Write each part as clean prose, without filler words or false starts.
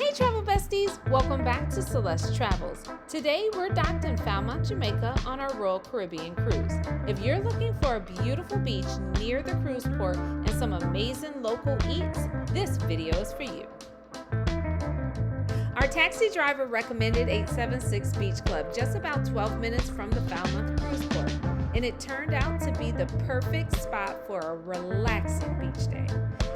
Hey Travel Besties, welcome back to Celeste Travels. Today we're docked in Falmouth Jamaica on our Royal Caribbean cruise. If you're looking for a beautiful beach near the cruise port and some amazing local eats, this video is for you. Our taxi driver recommended 876 Beach Club, just about 12 minutes from the Falmouth cruise port, and it turned out to be the perfect spot for a relaxing beach day.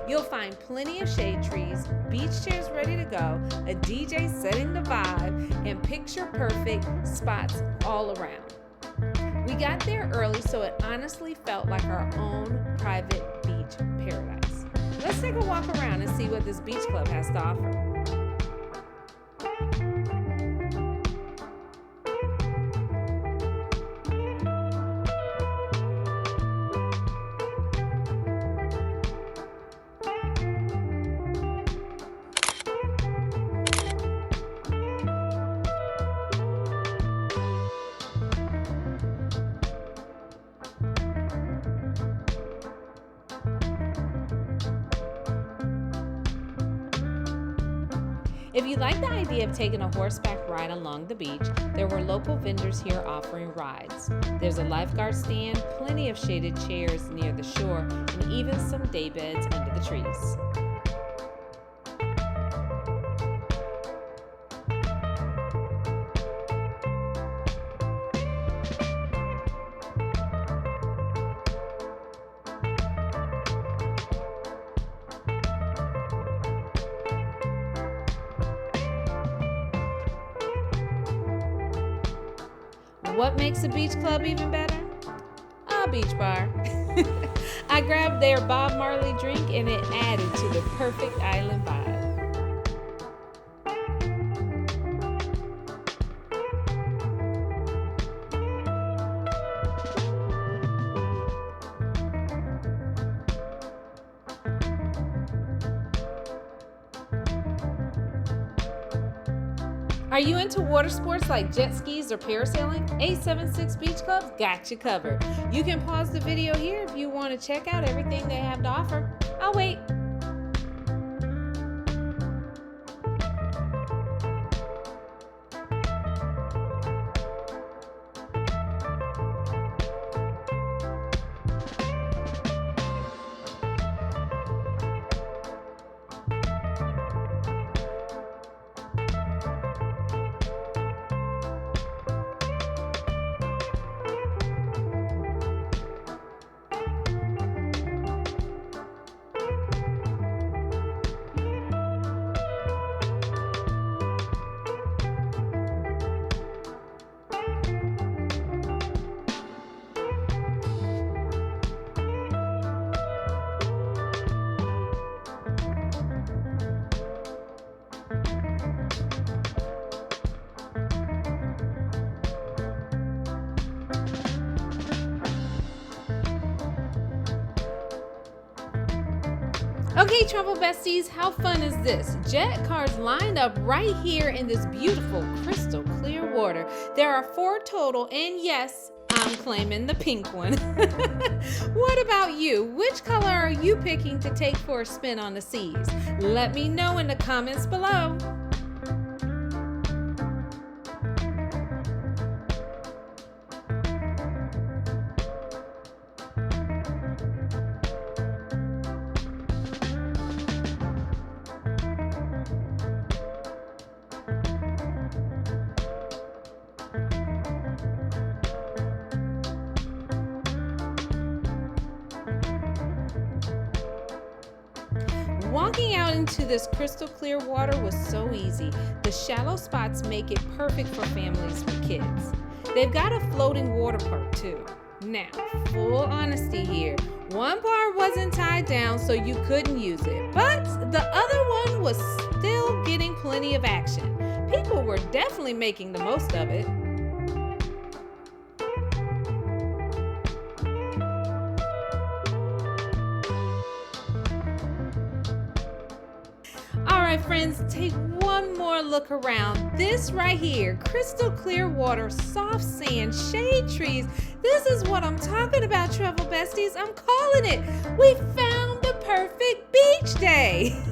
You'll find plenty of shade trees, beach chairs ready to go, a DJ setting the vibe, and picture-perfect spots all around. We got there early, so it honestly felt like our own private beach paradise. Let's take a walk around and see what this beach club has to offer. If you like the idea of taking a horseback ride along the beach, there were local vendors here offering rides. There's a lifeguard stand, plenty of shaded chairs near the shore, and even some day beds under the trees. What makes a beach club even better? A beach bar. I grabbed their Bob Marley drink and it added to the perfect island vibe. Are you into water sports like jet skis or parasailing? 876 Beach Club got you covered. You can pause the video here if you want to check out everything they have to offer. I'll wait. Okay, Travel Besties, how fun is this? Jet cars lined up right here in this beautiful crystal clear water. There are 4 total, and yes, I'm claiming the pink one. What about you? Which color are you picking to take for a spin on the seas? Let me know in the comments below. Walking out into this crystal clear water was so easy. The shallow spots make it perfect for families with kids. They've got a floating water park too. Now, full honesty here, one part wasn't tied down so you couldn't use it, but the other one was still getting plenty of action. People were definitely making the most of it. Alright friends, take one more look around. This right here, crystal clear water, soft sand, shade trees. This is what I'm talking about, Travel Besties. I'm calling it. We found the perfect beach day.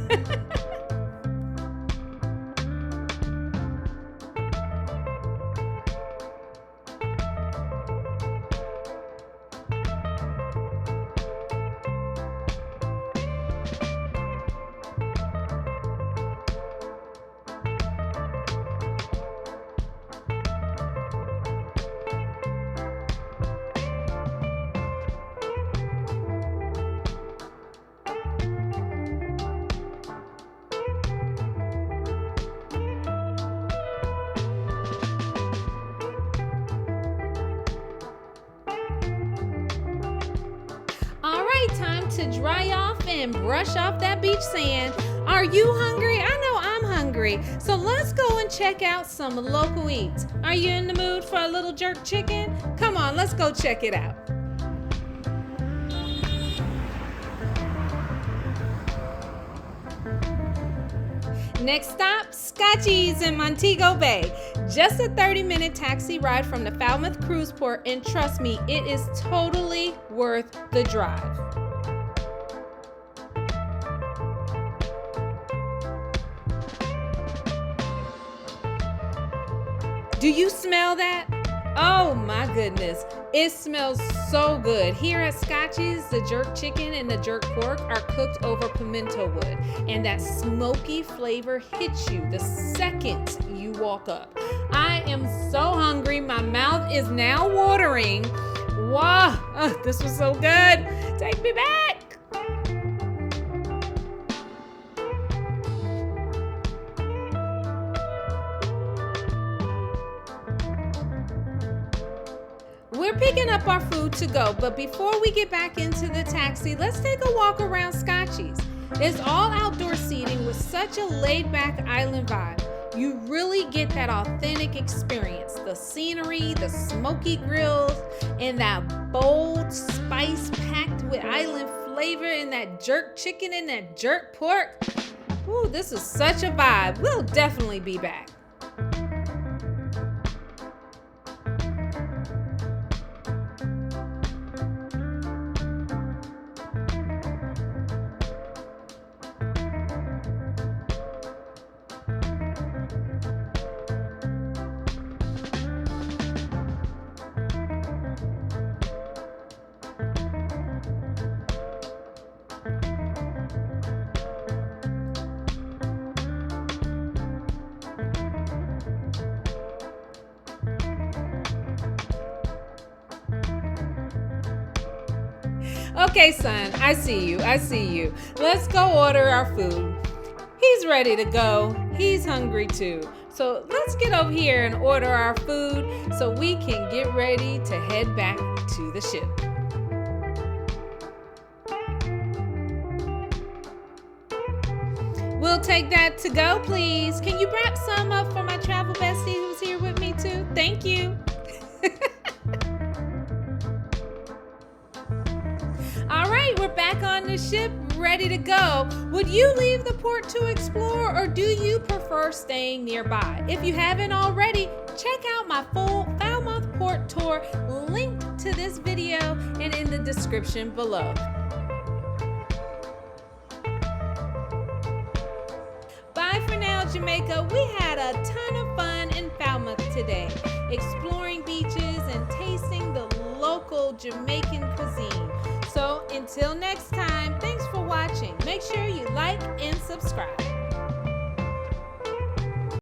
to dry off and brush off that beach sand. Are you hungry? I know I'm hungry. So let's go and check out some local eats. Are you in the mood for a little jerk chicken? Come on, let's go check it out. Next stop, Scotchies in Montego Bay. Just a 30-minute taxi ride from the Falmouth cruise port, and trust me, it is totally worth the drive. Do you smell that? Oh my goodness, it smells so good. Here at Scotchies, the jerk chicken and the jerk pork are cooked over pimento wood, and that smoky flavor hits you the second you walk up. I am so hungry, my mouth is now watering. Wow, this was so good. Take me back. We're picking up our food to go, but before we get back into the taxi, let's take a walk around Scotchies. It's all outdoor seating with such a laid-back island vibe. You really get that authentic experience. The scenery, the smoky grills, and that bold spice packed with island flavor, and that jerk chicken and that jerk pork. Ooh, this is such a vibe. We'll definitely be back. Okay, son, I see you. Let's go order our food. He's ready to go. He's hungry too. So let's get over here and order our food so we can get ready to head back to the ship. We'll take that to go, please. Can you wrap some up for my travel bestie who's here with me too? Thank you. All right, we're back on the ship, ready to go. Would you leave the port to explore, or do you prefer staying nearby? If you haven't already, check out my full Falmouth port tour linked to this video and in the description below. Bye for now, Jamaica. We had a ton of fun in Falmouth today, exploring beaches and tasting the local Jamaican cuisine. So until next time, thanks for watching. Make sure you like and subscribe.